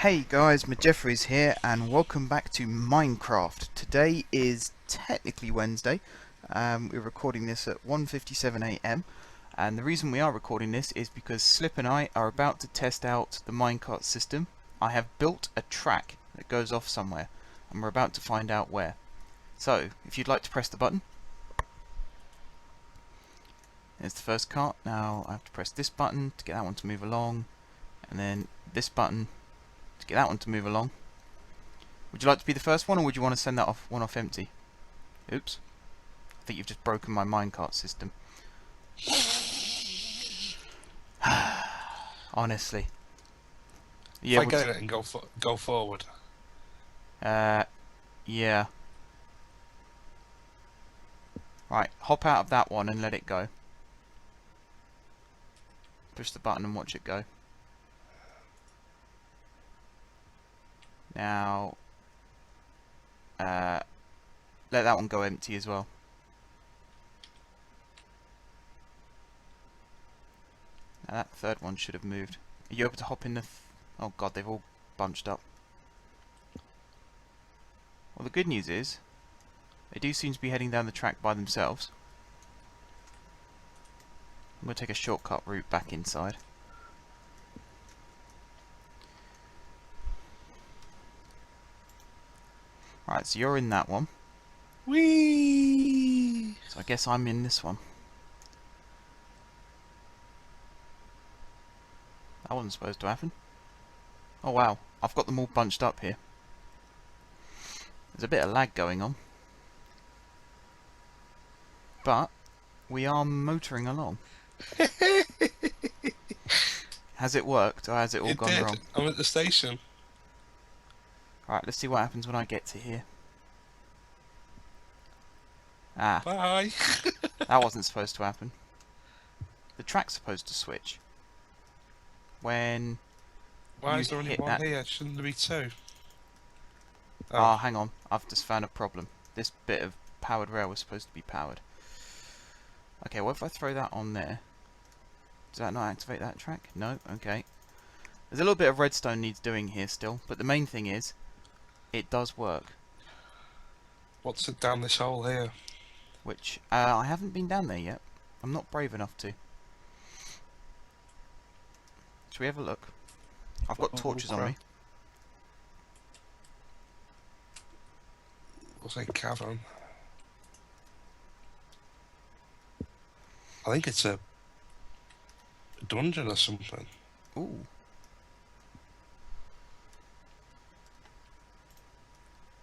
Hey guys, Jeffries here, and welcome back to Minecraft. Today is technically Wednesday. We're recording this at 1:57 AM, and the reason we are recording this is because Slip and I are about to test out the minecart system. I have built a track that goes off somewhere, and we're about to find out where. So, if you'd like to press the button. There's the first cart. Now I have to press this button to get that one to move along, and then this button to get that one to move along. Would you like to be the first one, or would you want to send that one off empty? Oops. I think you've just broken my minecart system. Honestly. Yeah, if I get it and go forward. Yeah. Right, hop out of that one and let it go. Push the button and watch it go. Now, let that one go empty as well. Now that third one should have moved. Are you able to hop in the... oh god, they've all bunched up. Well, the good news is, they do seem to be heading down the track by themselves. I'm going to take a shortcut route back inside. Right, so you're in that one. Whee! So I guess I'm in this one. That wasn't supposed to happen. Oh wow, I've got them all bunched up here. There's a bit of lag going on. But we are motoring along. Has it worked, or has it all gone wrong? I'm at the station. Right, let's see what happens when I get to here. Ah, Bye. that wasn't supposed to happen. The track's supposed to switch when Why you is there only hit one that. here? Shouldn't there be two? Oh, hang on. I've just found a problem. This bit of powered rail was supposed to be powered. Okay, what if I throw that on there? Does that not activate that track? No? Okay. There's a little bit of redstone needs doing here still, but the main thing is, it does work. What's it down this hole here? Which, I haven't been down there yet. I'm not brave enough to. Should we have a look? I've got torches on me. Looks like a cavern. I think it's a dungeon or something. Ooh.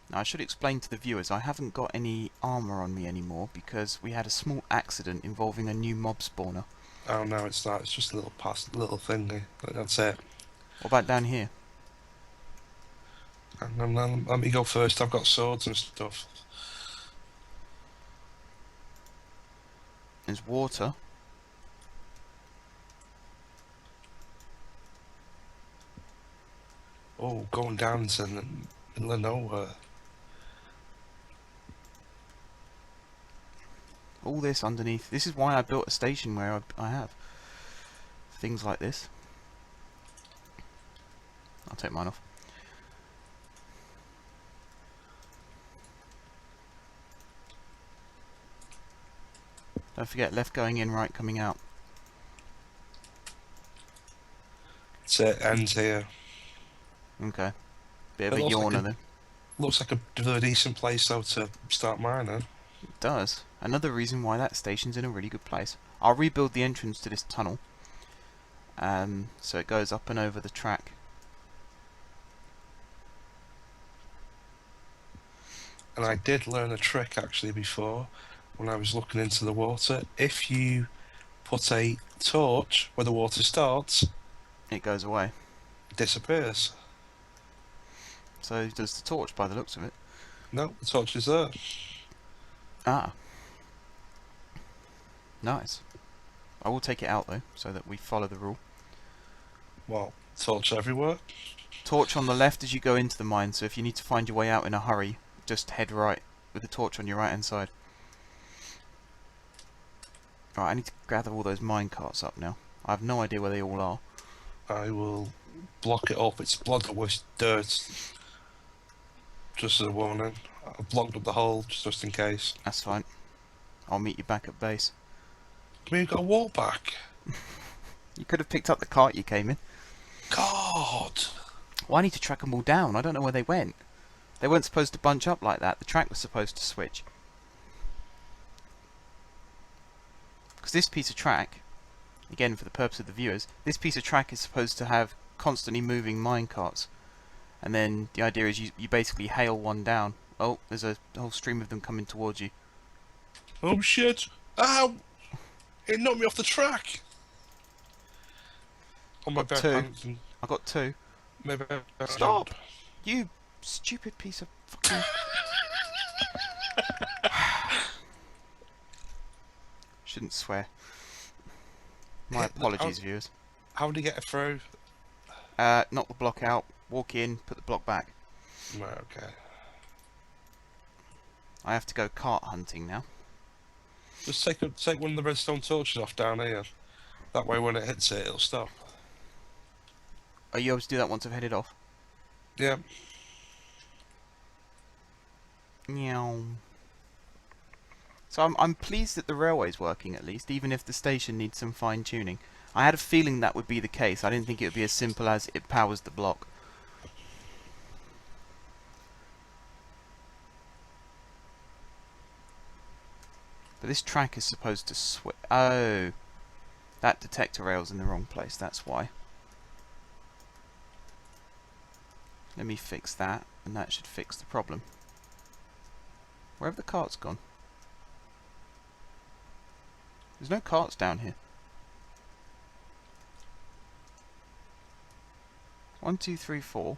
Now I should explain to the viewers, I haven't got any armour on me anymore because we had a small accident involving a new mob spawner. Oh no, it's not. It's just a little thingy. That's it. What about down here? Let me go first. I've got swords and stuff. There's water. Oh, going down into the middle of nowhere. All this underneath. This is why I built a station where I have things like this. I'll take mine off. Don't forget, left going in, right coming out. It's it ends here. Okay. Bit of a yawner then. Looks like a really decent place though to start mining. It does. Another reason why that station's in a really good place. I'll rebuild the entrance to this tunnel. So it goes up and over the track. And I did learn a trick actually before when I was looking into the water. If you put a torch where the water starts, it goes away. It disappears. So does the torch by the looks of it. No, the torch is there. Ah. Nice. I will take it out though, so that we follow the rule. Well, torch everywhere. Torch on the left as you go into the mine, so if you need to find your way out in a hurry, just head right with the torch on your right hand side. Alright, I need to gather all those mine carts up now. I have no idea where they all are. I will block it up. It's blocked up with dirt. Just as a warning. I've blocked up the hole just in case. That's fine. I'll meet you back at base. I mean, you've got to walk back. You could have picked up the cart you came in. God! Well, I need to track them all down. I don't know where they went. They weren't supposed to bunch up like that. The track was supposed to switch. Because this piece of track, again for the purpose of the viewers, this piece of track is supposed to have constantly moving minecarts. And then the idea is you basically hail one down. Oh, there's a whole stream of them coming towards you. Oh shit! Ow! It knocked me off the track! On my back pants and I got two. maybe Stop! You stupid piece of fucking... Shouldn't swear. My apologies, viewers. How do you get it through? Knock the block out, walk in, put the block back. Right, okay. I have to go cart hunting now. Just take one of the redstone torches off down here. That way when it hits it, it'll stop. Are you able to do that once I've headed off? Yeah. Meow. So I'm pleased that the railway's working at least, even if the station needs some fine tuning. I had a feeling that would be the case. I didn't think it would be as simple as it powers the block. But this track is supposed to switch. Oh, that detector rail's in the wrong place. That's why. Let me fix that, and that should fix the problem. Where have the carts gone? There's no carts down here. 1, 2, 3, 4.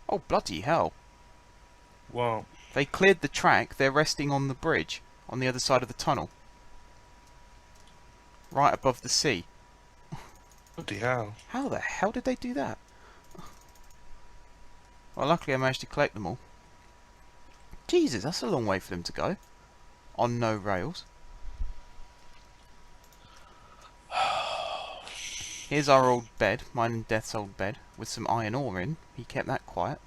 Oh, bloody hell. Wow. They cleared the track. They're resting on the bridge on the other side of the tunnel. Right above the sea. Bloody hell. How the hell did they do that? Well, luckily I managed to collect them all. Jesus, that's a long way for them to go. On no rails. Here's our old bed, mine and Death's old bed, with some iron ore in. He kept that quiet.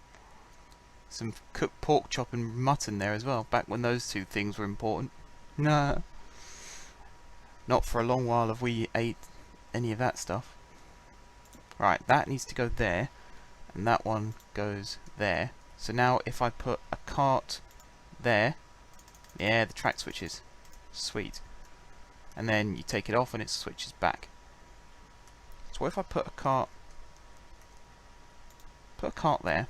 Some cooked pork chop and mutton there as well, back when those two things were important. Nah. Not for a long while have we ate any of that stuff. Right, that needs to go there, and that one goes there. So now if I put a cart there, yeah, the track switches. Sweet. And then you take it off and it switches back. So what if I put a cart there?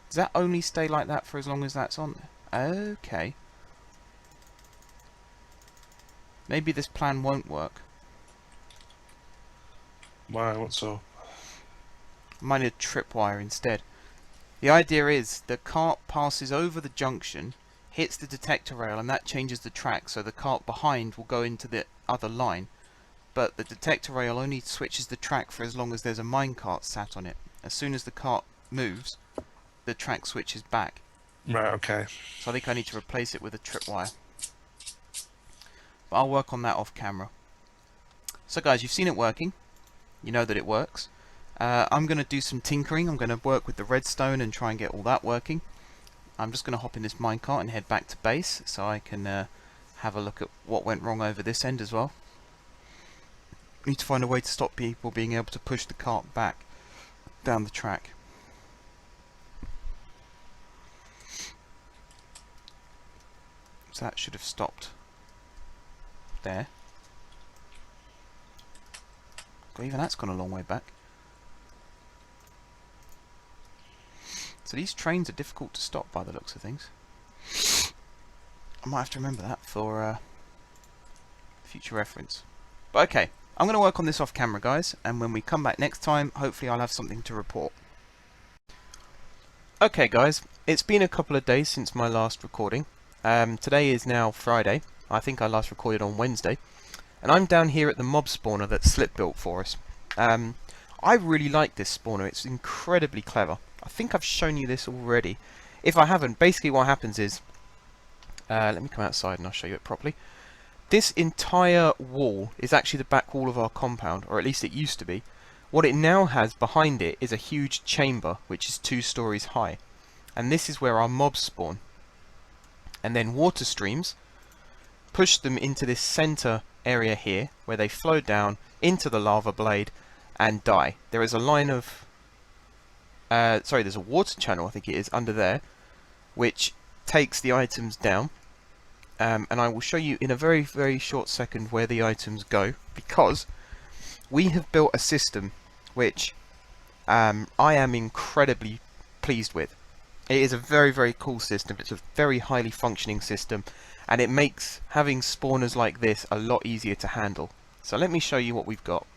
Does that only stay like that for as long as that's on there? Okay. Maybe this plan won't work. Why, what's up? I might need a tripwire instead. The idea is the cart passes over the junction, hits the detector rail, and that changes the track, so the cart behind will go into the other line. But the detector rail only switches the track for as long as there's a minecart sat on it. As soon as the cart moves, the track switches back. Right, okay. So I think I need to replace it with a tripwire. But I'll work on that off camera. So guys, you've seen it working. You know that it works. I'm going to do some tinkering. I'm going to work with the redstone and try and get all that working. I'm just going to hop in this minecart and head back to base so I can have a look at what went wrong over this end as well. Need to find a way to stop people being able to push the cart back down the track. So that should have stopped there. God, even that's gone a long way back. So these trains are difficult to stop by the looks of things. I might have to remember that for future reference. But okay, I'm going to work on this off camera, guys, and when we come back next time, hopefully I'll have something to report. Okay guys, it's been a couple of days since my last recording. Today is now Friday. I think I last recorded on Wednesday. And I'm down here at the mob spawner that Slip built for us. I really like this spawner, it's incredibly clever. I think I've shown you this already. If I haven't, basically what happens is... let me come outside and I'll show you it properly. this entire wall is actually the back wall of our compound, or at least it used to be. What it now has behind it is a huge chamber which is 2 stories high, and this is where our mobs spawn. And then water streams push them into this center area here, where they flow down into the lava blade and die. There is a line of there's a water channel, I think it is, under there, which takes the items down. And I will show you in a very, very short second where the items go, because we have built a system which I am incredibly pleased with. It is a very, very cool system. It's a very highly functioning system, and it makes having spawners like this a lot easier to handle. So let me show you what we've got.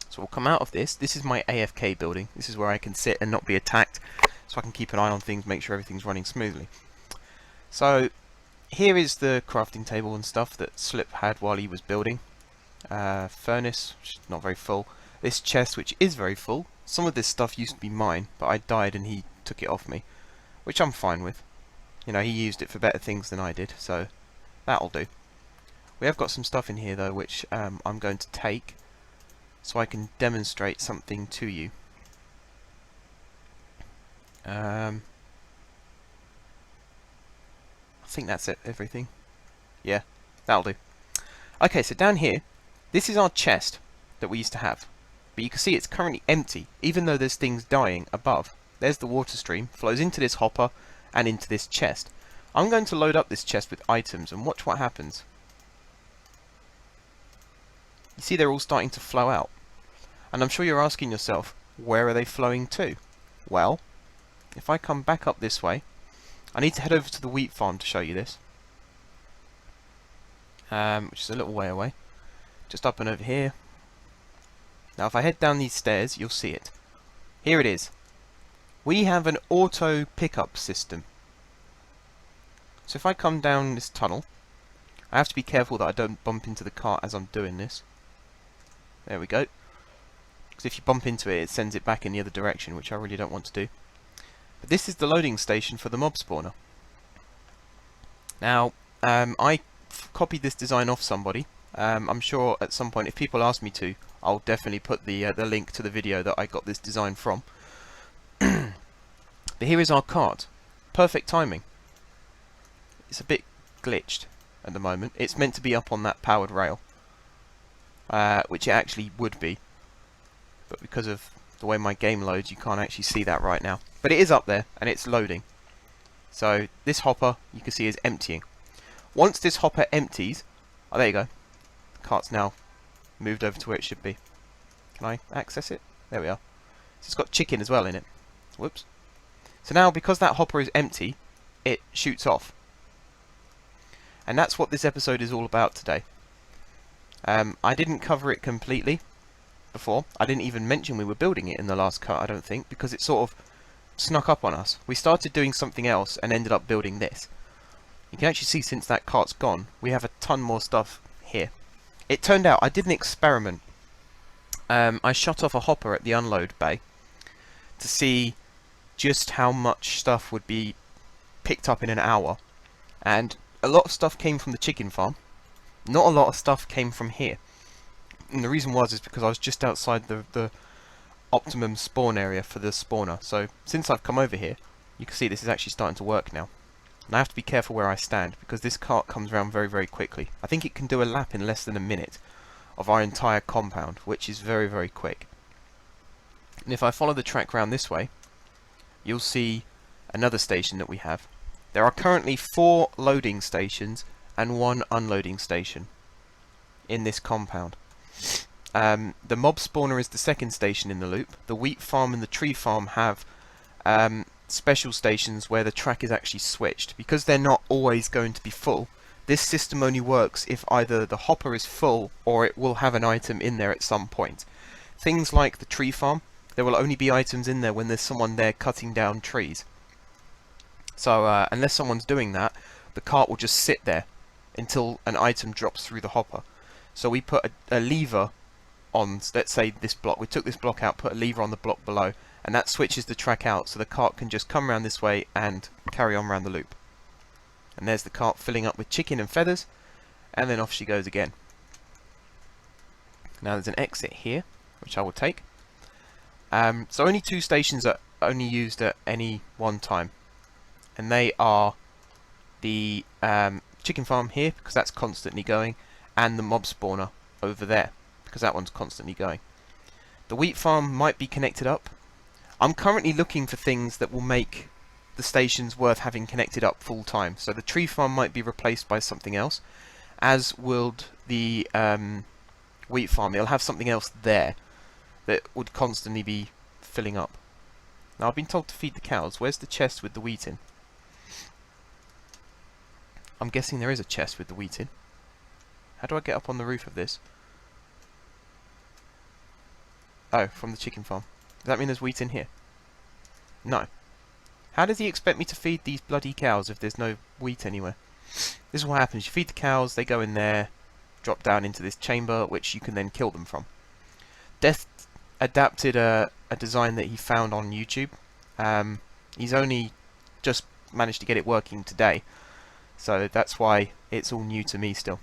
So we'll come out of this. This is my AFK building. This is where I can sit and not be attacked, so I can keep an eye on things, make sure everything's running smoothly. So here is the crafting table and stuff that Slip had while he was building. Furnace, which is not very full. This chest, which is very full. Some of this stuff used to be mine, but I died and he took it off me, which I'm fine with. You know, he used it for better things than I did, so that'll do. We have got some stuff in here though, which I'm going to take, so I can demonstrate something to you. I think that's it, everything. Yeah, that'll do. Okay, so down here, this is our chest that we used to have. But you can see it's currently empty, even though there's things dying above. There's the water stream, flows into this hopper and into this chest. I'm going to load up this chest with items and watch what happens. You see they're all starting to flow out. And I'm sure you're asking yourself, where are they flowing to? Well, if I come back up this way, I need to head over to the wheat farm to show you this. Which is a little way away. Just up and over here. Now if I head down these stairs, you'll see it. Here it is. We have an auto pickup system. So if I come down this tunnel, I have to be careful that I don't bump into the cart as I'm doing this. There we go. Because if you bump into it, it sends it back in the other direction, which I really don't want to do. But this is the loading station for the mob spawner. Now, I copied this design off somebody. I'm sure at some point, if people ask me to, I'll definitely put the link to the video that I got this design from. But here is our cart. Perfect timing. It's a bit glitched at the moment. It's meant to be up on that powered rail, which it actually would be. But because of the way my game loads, you can't actually see that right now. But it is up there, and it's loading. So this hopper, you can see, is emptying. Once this hopper empties... Oh, there you go. The cart's now moved over to where it should be. Can I access it? There we are. So it's got chicken as well in it. Whoops. So now, because that hopper is empty, it shoots off. And that's what this episode is all about today. I didn't cover it completely before. I didn't even mention we were building it in the last cut, I don't think, because it sort of snuck up on us. We started doing something else and ended up building this. You can actually see since that cart's gone, we have a ton more stuff here. It turned out I did an experiment. I shut off a hopper at the unload bay to see just how much stuff would be picked up in an hour. And a lot of stuff came from the chicken farm. Not a lot of stuff came from here. And the reason is because I was just outside the optimum spawn area for the spawner. So since I've come over here, you can see this is actually starting to work now. And I have to be careful where I stand, because this cart comes around very, very quickly. I think it can do a lap in less than a minute of our entire compound, which is very, very quick. And if I follow the track round this way, you'll see another station that we have. There are currently 4 loading stations and 1 unloading station in this compound. The mob spawner is the second station in the loop. The wheat farm and the tree farm have special stations where the track is actually switched. Because they're not always going to be full, this system only works if either the hopper is full or it will have an item in there at some point. Things like the tree farm, there will only be items in there when there's someone there cutting down trees. So unless someone's doing that, the cart will just sit there until an item drops through the hopper. So we put a lever on, let's say this block, we took this block out, put a lever on the block below, and that switches the track out, so the cart can just come around this way and carry on around the loop. And there's the cart filling up with chicken and feathers, and then off she goes again. Now there's an exit here, which I will take. So only 2 stations are only used at any one time, and they are the chicken farm here, because that's constantly going, and the mob spawner over there, because that one's constantly going. The wheat farm might be connected up. I'm currently looking for things that will make the stations worth having connected up full time. So the tree farm might be replaced by something else, as will the wheat farm. It'll have something else there that would constantly be filling up. Now I've been told to feed the cows. Where's the chest with the wheat in? I'm guessing there is a chest with the wheat in. How do I get up on the roof of this? Oh, from the chicken farm. Does that mean there's wheat in here? No. How does he expect me to feed these bloody cows if there's no wheat anywhere? This is what happens. You feed the cows, they go in there, drop down into this chamber, which you can then kill them from. Death adapted a design that he found on YouTube. He's only just managed to get it working today, so that's why it's all new to me still.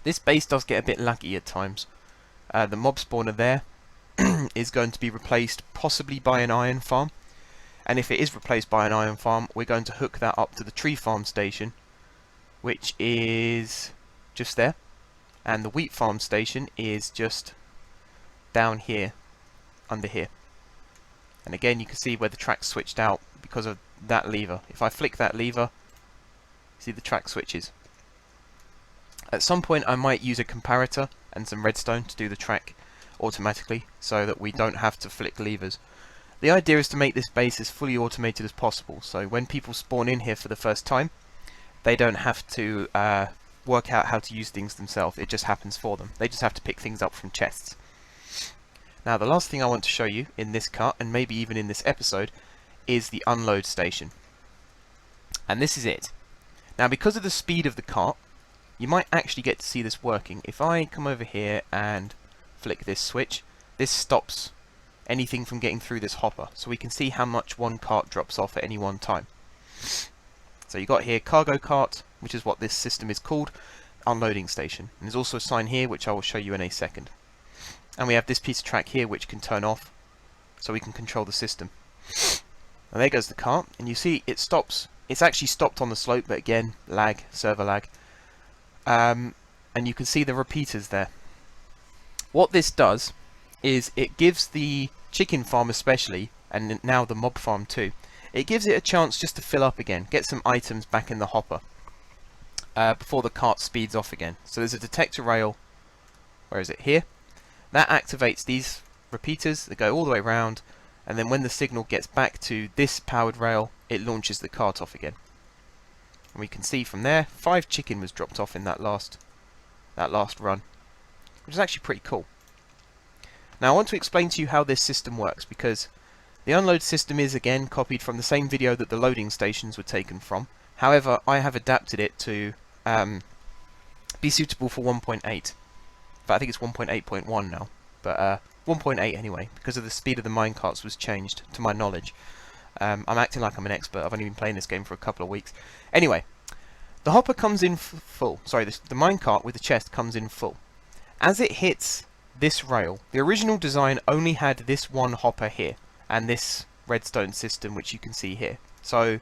This base does get a bit laggy at times. The mob spawner there is going to be replaced possibly by an iron farm, and if it is replaced by an iron farm, we're going to hook that up to the tree farm station, which is just there, and the wheat farm station is just down here, under here. And again, you can see where the track switched out because of that lever. If I flick that lever, see the track switches. At some point I might use a comparator and some redstone to do the track automatically, so that we don't have to flick levers. The idea is to make this base as fully automated as possible, so when people spawn in here for the first time, they don't have to work out how to use things themselves. It just happens for them. They just have to pick things up from chests. Now the last thing I want to show you in this cut, and maybe even in this episode, is the unload station. And this is it. Now because of the speed of the cart, you might actually get to see this working. If I come over here and flick this switch, this stops anything from getting through this hopper, so we can see how much one cart drops off at any one time. So you got here cargo cart, which is what this system is called, unloading station. And there's also a sign here which I will show you in a second. And we have this piece of track here which can turn off, so we can control the system. And there goes the cart, and you see it stops. It's actually stopped on the slope, but again, lag, server lag. And you can see the repeaters there. What this does is it gives the chicken farm especially, and now the mob farm too, it gives it a chance just to fill up again, get some items back in the hopper before the cart speeds off again. So there's a detector rail, where is it, here, that activates these repeaters that go all the way around, and then when the signal gets back to this powered rail, it launches the cart off again. And we can see from there 5 chicken was dropped off in that last run, which is actually pretty cool. Now I want to explain to you how this system works, because the unload system is again copied from the same video that the loading stations were taken from. However, I have adapted it to be suitable for 1.8. But I think it's 1.8.1 now, but 1.8 anyway, because of the speed of the minecarts was changed, to my knowledge. I'm acting like I'm an expert. I've only been playing this game for a couple of weeks. Anyway, the hopper comes in full. Sorry, the minecart with the chest comes in full. As it hits this rail, the original design only had this one hopper here, and this redstone system which you can see here. So,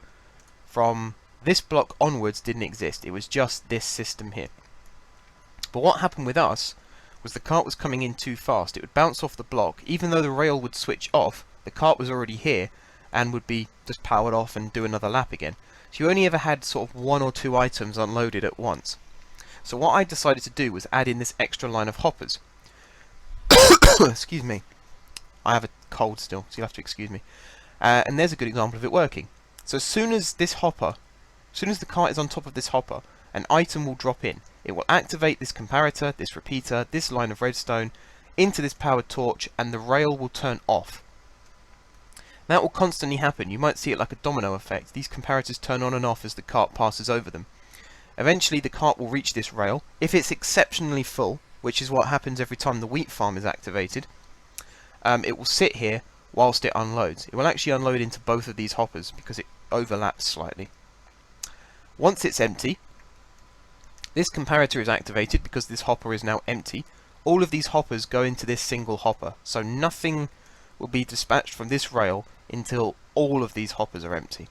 from this block onwards didn't exist. It was just this system here. But what happened with us was the cart was coming in too fast. It would bounce off the block. Even though the rail would switch off, the cart was already here and would be just powered off and do another lap again. So you only ever had sort of 1 or 2 items unloaded at once. So what I decided to do was add in this extra line of hoppers. Excuse me. I have a cold still, so you'll have to excuse me. And there's a good example of it working. So as soon as this hopper, as soon as the cart is on top of this hopper, an item will drop in. It will activate this comparator, this repeater, this line of redstone into this powered torch, and the rail will turn off. That will constantly happen. You might see it like a domino effect. These comparators turn on and off as the cart passes over them. Eventually the cart will reach this rail. If it's exceptionally full, which is what happens every time the wheat farm is activated, it will sit here whilst it unloads. It will actually unload into both of these hoppers because it overlaps slightly. Once it's empty, This comparator is activated because this hopper is now empty. All of these hoppers go into this single hopper, so nothing will be dispatched from this rail until all of these hoppers are empty.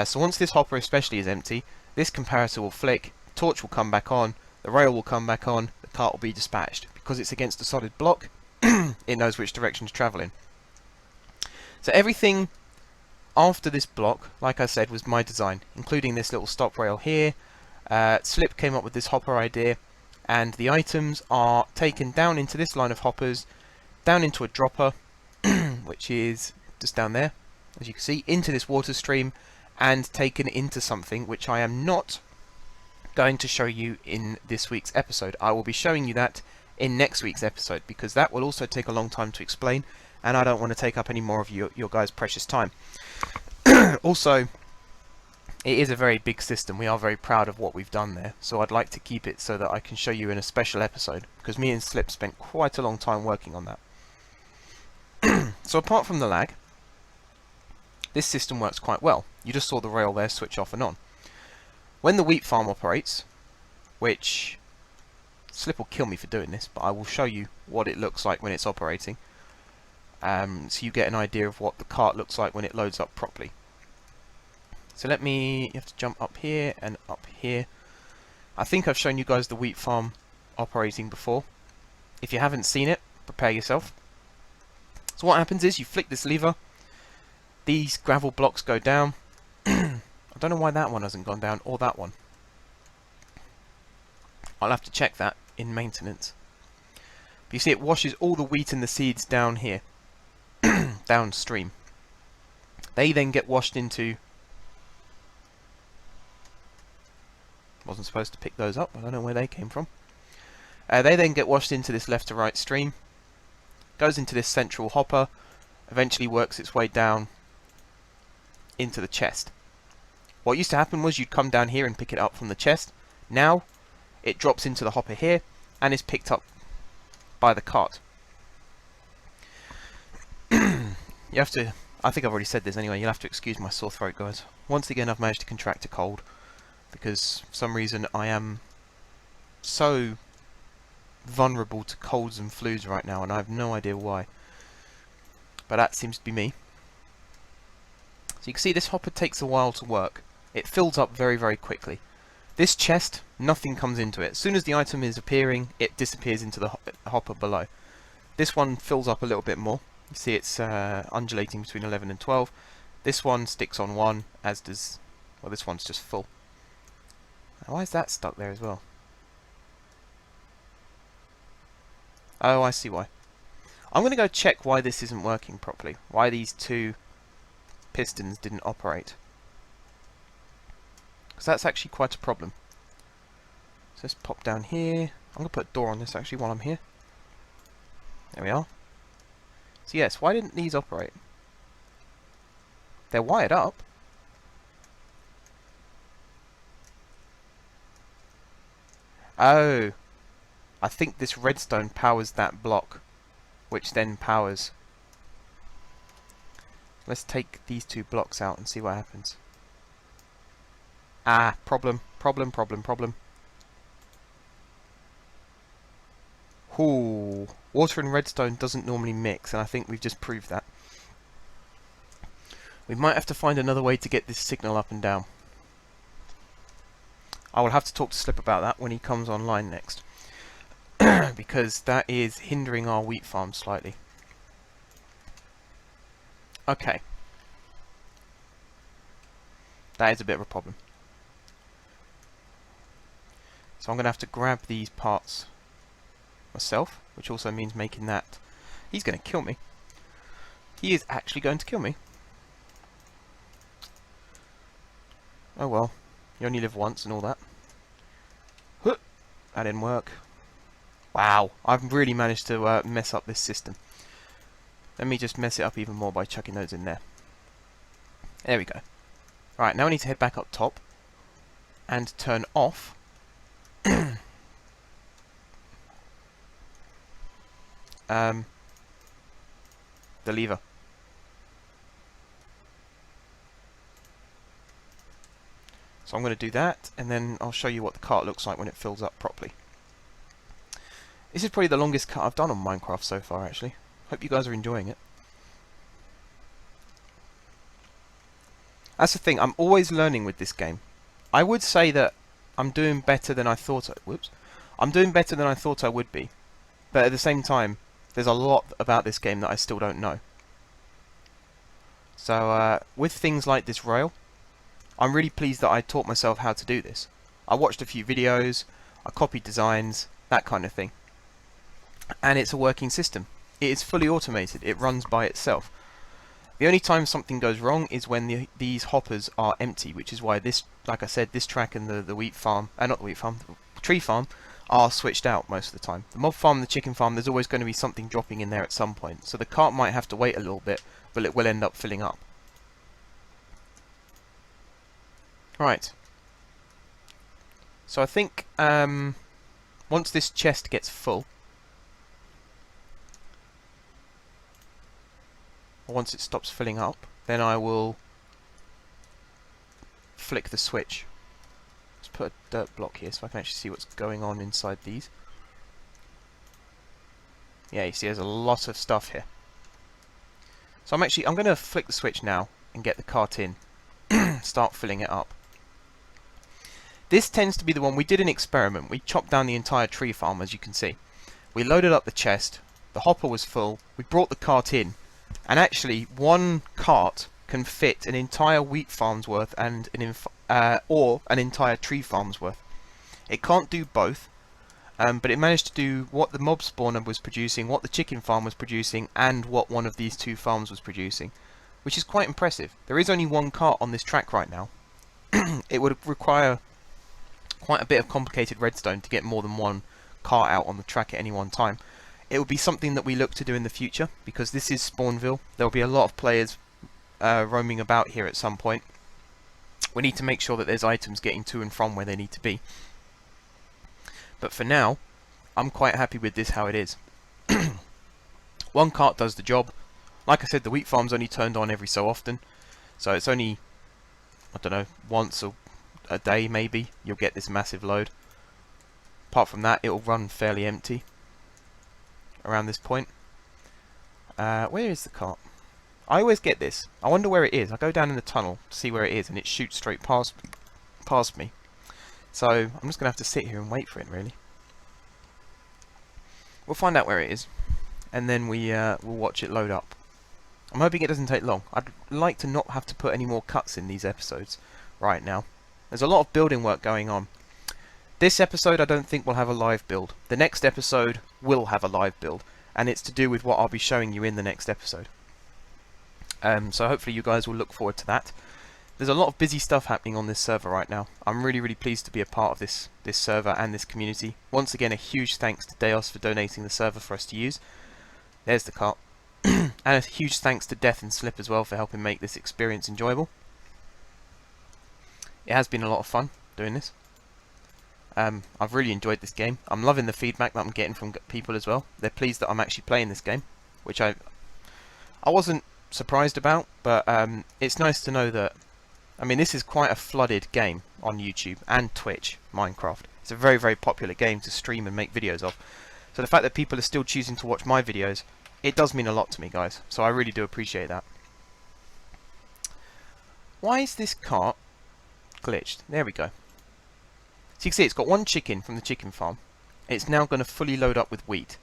So once this hopper especially is empty, this comparator will flick, torch will come back on, the rail will come back on, the cart will be dispatched. Because it's against a solid block, it knows which direction to travel in. So everything after this block, like I said, was my design, including this little stop rail here. Slip came up with this hopper idea, and the items are taken down into this line of hoppers, down into a dropper, which is just down there, as you can see, into this water stream, and taken into something which I am not going to show you in this week's episode. I will be showing you that in next week's episode, because that will also take a long time to explain, and I don't want to take up any more of your guys' precious time. Also, it is a very big system. We are very proud of what we've done there, so I'd like to keep it so that I can show you in a special episode, because me and Slip spent quite a long time working on that. So apart from the lag, this system works quite well. You just saw the rail there switch off and on. When the wheat farm operates, which Slip will kill me for doing this, but I will show you what it looks like when it's operating, so you get an idea of what the cart looks like when it loads up properly. So you have to jump up here and up here. I think I've shown you guys the wheat farm operating before. If you haven't seen it, prepare yourself. So what happens is you flick this lever, these gravel blocks go down. I don't know why that one hasn't gone down, or that one. I'll have to check that in maintenance. But you see it washes all the wheat and the seeds down here, downstream. They then get washed into... Wasn't supposed to pick those up, I don't know where they came from. They then get washed into this left to right stream, goes into this central hopper, eventually works its way down into the chest. What used to happen was you'd come down here and pick it up from the chest. Now it drops into the hopper here and is picked up by the cart. You have to, I think I've already said this anyway, you'll have to excuse my sore throat, guys. Once again I've managed to contract a cold, because for some reason I am so vulnerable to colds and flus right now, and I have no idea why. But that seems to be me. So you can see this hopper takes a while to work. It fills up very, very quickly. This chest, nothing comes into it. As soon as the item is appearing, it disappears into the hopper below. This one fills up a little bit more. You see it's undulating between 11 and 12. This one sticks on 1, as does... Well, this one's just full. Now, why is that stuck there as well? Oh, I see why. I'm going to go check why this isn't working properly. Why these two pistons didn't operate. Because that's actually quite a problem. So let's pop down here. I'm going to put a door on this actually while I'm here. There we are. So yes, why didn't these operate? They're wired up. Oh. I think this redstone powers that block, which then powers... Let's take these two blocks out and see what happens. Ah, problem. Ooh, water and redstone doesn't normally mix, and I think we've just proved that. We might have to find another way to get this signal up and down. I will have to talk to Slip about that when he comes online next. Because that is hindering our wheat farm slightly. Okay. That is a bit of a problem. So I'm going to have to grab these parts myself, which also means making that... He's going to kill me. He is actually going to kill me. Oh well. You only live once and all that. Huh. That didn't work. Wow. I've really managed to mess up this system. Let me just mess it up even more by chucking those in there. There we go. Right, now I need to head back up top and turn off the lever. So So I'm going to do that, and then I'll show you what the cart looks like when it fills up properly. This is probably the longest cut I've done on Minecraft so far, actually. Hope you guys are enjoying it. That's the thing, I'm always learning with this game. I would say that I'm doing better than I thought I'm doing better than I thought I would be. But at the same time, there's a lot about this game that I still don't know. So, with things like this rail, I'm really pleased that I taught myself how to do this. I watched a few videos, I copied designs, that kind of thing. And it's a working system. It is fully automated, it runs by itself. The only time something goes wrong is when these hoppers are empty, which is why this, like I said, this track and the wheat farm, not the wheat farm, the tree farm, are switched out most of the time. The mob farm and the chicken farm, there's always going to be something dropping in there at some point. So the cart might have to wait a little bit, but it will end up filling up. Right. So I think once this chest gets full, or once it stops filling up, then I will flick the switch. Let's put a dirt block here so I can actually see what's going on inside these. Yeah, you see there's a lot of stuff here. So I'm going to flick the switch now and get the cart in. Start filling it up. This tends to be the one, we did an experiment. We chopped down the entire tree farm, as you can see. We loaded up the chest, the hopper was full, we brought the cart in, and actually one cart can fit an entire wheat farm's worth and or an entire tree farm's worth. It can't do both, but it managed to do what the mob spawner was producing, what the chicken farm was producing, and what one of these two farms was producing, which is quite impressive. There is only one cart on this track right now. It would require quite a bit of complicated redstone to get more than one cart out on the track at any one time. It will be something that we look to do in the future, because this is Spawnville. There will be a lot of players roaming about here at some point. We need to make sure that there's items getting to and from where they need to be. But for now, I'm quite happy with this how it is. One cart does the job. Like I said, the wheat farm's only turned on every so often, so it's only, I don't know, once a day maybe you'll get this massive load. Apart from that, it'll run fairly empty around this point. Where is the cart? I always get this. I wonder where it is. I go down in the tunnel to see where it is, and it shoots straight past me. So I'm just going to have to sit here and wait for it, really. We'll find out where it is, and then we'll watch it load up. I'm hoping it doesn't take long. I'd like to not have to put any more cuts in these episodes right now. There's a lot of building work going on. This episode I don't think will have a live build. The next episode will have a live build, and it's to do with what I'll be showing you in the next episode. So hopefully you guys will look forward to that. There's a lot of busy stuff happening on this server right now. I'm really pleased to be a part of this server and this community. Once again, a huge thanks to Deathjdsnt for donating the server for us to use. There's the cart. And a huge thanks to Deathjdsnt as well for helping make this experience enjoyable. It has been a lot of fun doing this. I've really enjoyed this game. I'm loving the feedback that I'm getting from people as well. They're pleased that I'm actually playing this game, which I wasn't surprised about, but it's nice to know that, I mean, this is quite a flooded game on YouTube and Twitch, Minecraft. It's a very popular game to stream and make videos of. So the fact that people are still choosing to watch my videos, it does mean a lot to me, guys. So I really do appreciate that. Why is this cart glitched? There we go. So you can see it's got one chicken from the chicken farm. It's now going to fully load up with wheat.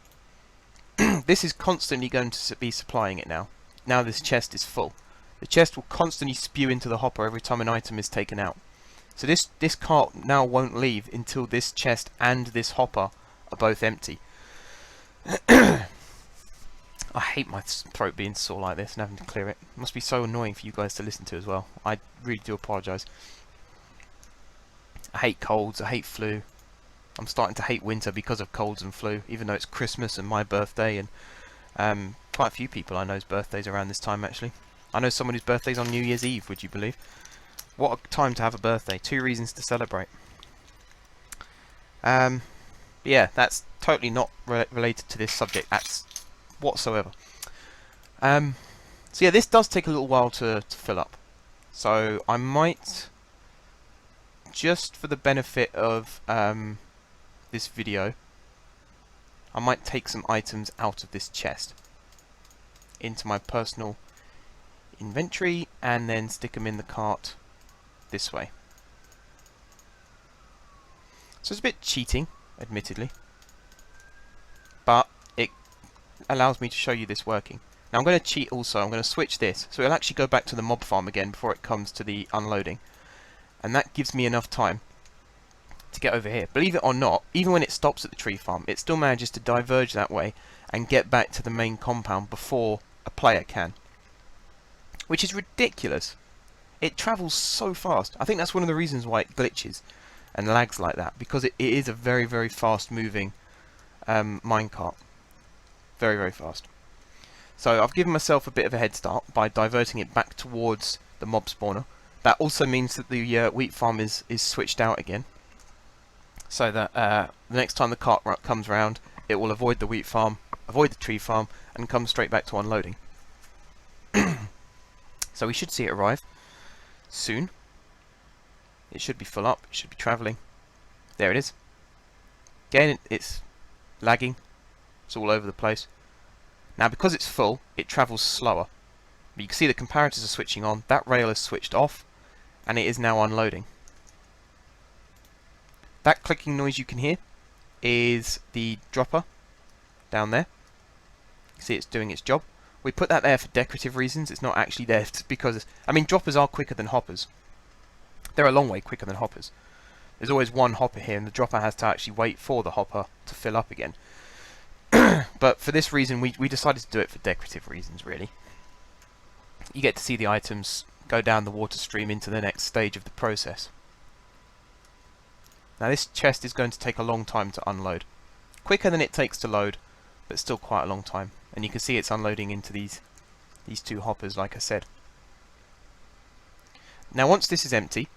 This is constantly going to be supplying it now. Now this chest is full. The chest will constantly spew into the hopper every time an item is taken out. So this cart now won't leave until this chest and this hopper are both empty. I hate my throat being sore like this and having to clear it. It must be so annoying for you guys to listen to as well. I really do apologise. I hate colds, I hate flu. I'm starting to hate winter because of colds and flu, even though it's Christmas and my birthday, and quite a few people I know's birthdays around this time actually. I know someone whose birthday's on New Year's Eve, would you believe? What a time to have a birthday. 2 reasons to celebrate. Yeah, that's totally not related to this subject whatsoever. So yeah, this does take a little while to fill up. So I might just for the benefit of this video, I might take some items out of this chest into my personal inventory and then stick them in the cart this way. So it's a bit cheating, admittedly, but it allows me to show you this working. Now I'm going to cheat also. I'm going to switch this so it'll actually go back to the mob farm again before it comes to the unloading, and that gives me enough time to get over here. Believe it or not, even when it stops at the tree farm, it still manages to diverge that way and get back to the main compound before a player can, which is ridiculous. It travels so fast. I think that's one of the reasons why it glitches and lags like that, because it is a very, very fast moving minecart. Very, very fast. So I've given myself a bit of a head start by diverting it back towards the mob spawner. That also means that the wheat farm is switched out again, so that the next time the cart comes round, it will avoid the wheat farm, avoid the tree farm, and come straight back to unloading. So we should see it arrive soon. It should be full up, it should be travelling. There it is. Again, it's lagging. It's all over the place. Now because it's full, it travels slower. But you can see the comparators are switching on, that rail is switched off, and it is now unloading. That clicking noise you can hear is the dropper down there. You see it's doing its job. We put that there for decorative reasons. It's not actually there because, I mean, droppers are quicker than hoppers. They're a long way quicker than hoppers. There's always one hopper here, and the dropper has to actually wait for the hopper to fill up again. But for this reason, we decided to do it for decorative reasons, really. You get to see the items go down the water stream into the next stage of the process. Now this chest is going to take a long time to unload. Quicker than it takes to load, but still quite a long time. And you can see it's unloading into these two hoppers, like I said. Now once this is empty,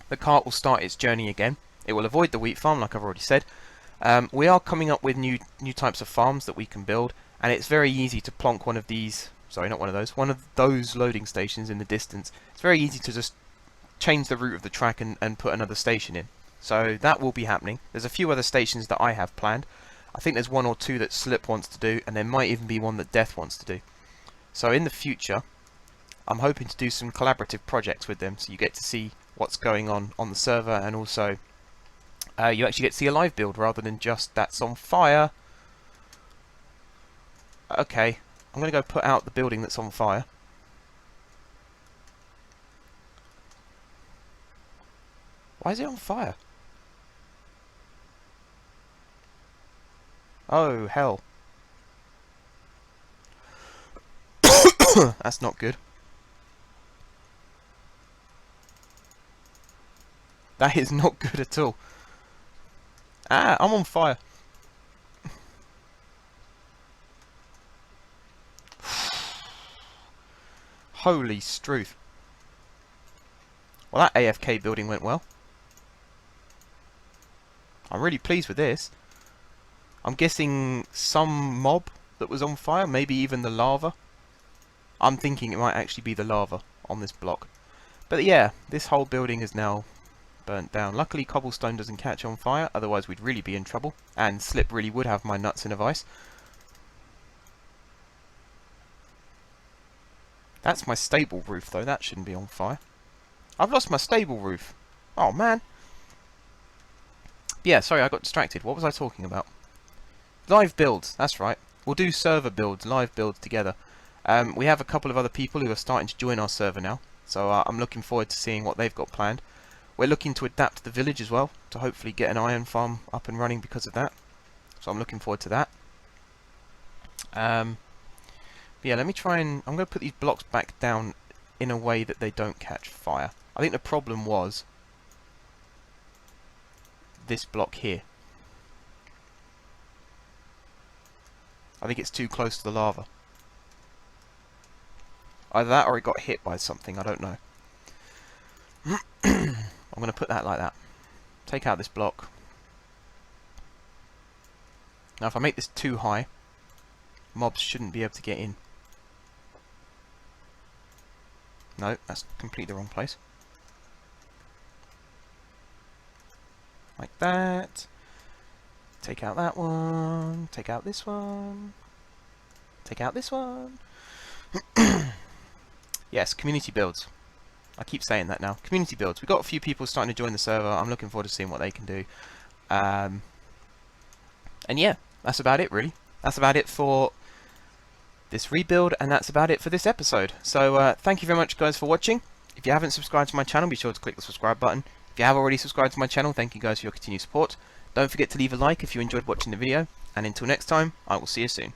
the cart will start its journey again. It will avoid the wheat farm, like I've already said. We are coming up with new types of farms that we can build, and it's very easy to plonk one of these, sorry, not one of those loading stations in the distance. It's very easy to just change the route of the track and put another station in. So that will be happening. There's a few other stations that I have planned. I think there's one or two that Slip wants to do, and there might even be one that Death wants to do. So in the future, I'm hoping to do some collaborative projects with them, so you get to see what's going on the server, and also you actually get to see a live build rather than just that's on fire. Okay, I'm going to go put out the building that's on fire. Why is it on fire? Oh, hell. That's not good. That is not good at all. Ah, I'm on fire. Holy struth. Well, that AFK building went well. I'm really pleased with this. I'm guessing some mob that was on fire, maybe even the lava. I'm thinking it might actually be the lava on this block. But yeah, this whole building is now burnt down. Luckily cobblestone doesn't catch on fire, otherwise we'd really be in trouble, and Slip really would have my nuts in a vice. That's my stable roof though, that shouldn't be on fire. I've lost my stable roof. Oh man. Yeah, sorry, I got distracted. What was I talking about? Live builds, that's right. We'll do server builds, live builds together. We have a couple of other people who are starting to join our server now, so I'm looking forward to seeing what they've got planned. We're looking to adapt the village as well, to hopefully get an iron farm up and running because of that. So I'm looking forward to that. Yeah, let me try and... I'm going to put these blocks back down in a way that they don't catch fire. I think the problem was this block here. I think it's too close to the lava. Either that or it got hit by something, I don't know. I'm going to put that like that. Take out this block. Now if I make this too high, mobs shouldn't be able to get in. No, that's completely the wrong place. like that. Take out that one, take out this one, take out this one. Yes, community builds. I keep saying that now. Community builds. We've got a few people starting to join the server. I'm looking forward to seeing what they can do. And yeah, that's about it really. That's about it for this rebuild, and that's about it for this episode. So thank you very much guys for watching. If you haven't subscribed to my channel, be sure to click the subscribe button. If you have already subscribed to my channel, thank you guys for your continued support. Don't forget to leave a like if you enjoyed watching the video, and until next time, I will see you soon.